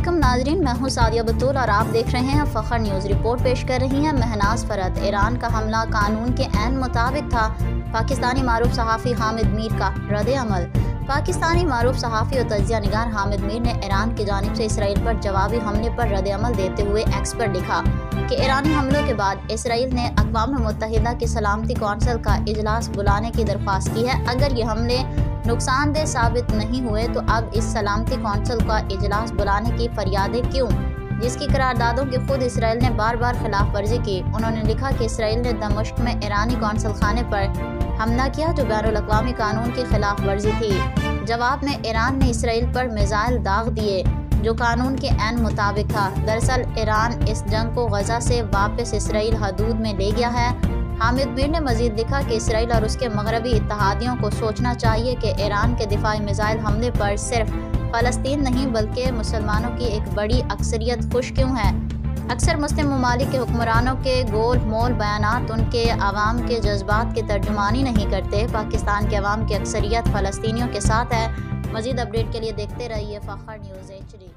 अस्सलामुअलैकुम नाज़रीन, मैं हूँ सादिया बतूल और आप देख रहे हैं फ़ख्र न्यूज़। रिपोर्ट पेश कर रही हैं महनाज फरहत। ईरान का हमला कानून के ऐन मुताबिक था। पाकिस्तानी मारूफ सहाफ़ी हामिद मीर का रद्द अमल। पाकिस्तानी मारूफ सहाफ़ी और तजिया निगार हामिद मीर ने ईरान की जानिब से इसराइल पर जवाबी हमले पर रद्द अमल देते हुए एक्स पर लिखा कि ईरानी हमलों के बाद इसराइल ने अक़वाम मुत्तहिदा की सलामती कौंसिल का इजलास बुलाने की दरख्वास्त की है। अगर ये हमले नुकसानदेह साबित नहीं हुए तो अब इस सलामती कौंसिल का इजलास बुलाने की फरियादें क्यों, जिसकी करारदादों की खुद इसराइल ने बार बार खिलाफ वर्जी की। उन्होंने लिखा कि इसराइल ने दमिश्क में ईरानी कौंसिल खाने पर हमला किया जो बैनुल अक़वामी कानून की खिलाफ वर्जी थी। जवाब में ईरान ने इसराइल पर मिसाइल दाग दिए जो कानून के ऐन मुताबिक था। दरअसल ईरान इस जंग को गजा से वापस इसराइल हदूद में ले गया है। हामिद मीर ने मजीद लिखा कि इसराइल और उसके मगरबी इत्तेहादियों को सोचना चाहिए कि ईरान के दिफाई मिसाइल हमले पर सिर्फ फ़लस्तीन नहीं बल्कि मुसलमानों की एक बड़ी अक्सरियत खुश क्यों है। अक्सर मुस्लिम ममालिक के हुक्मरानों के गोल मोल बयानात उनके अवाम के जज्बात की तर्जुमानी नहीं करते। पाकिस्तान के अवाम की अक्सरियत फ़लस्तीनियों के साथ है। मजीद अपडेट के लिए देखते रहिए फ़ख्र न्यूज़ HD।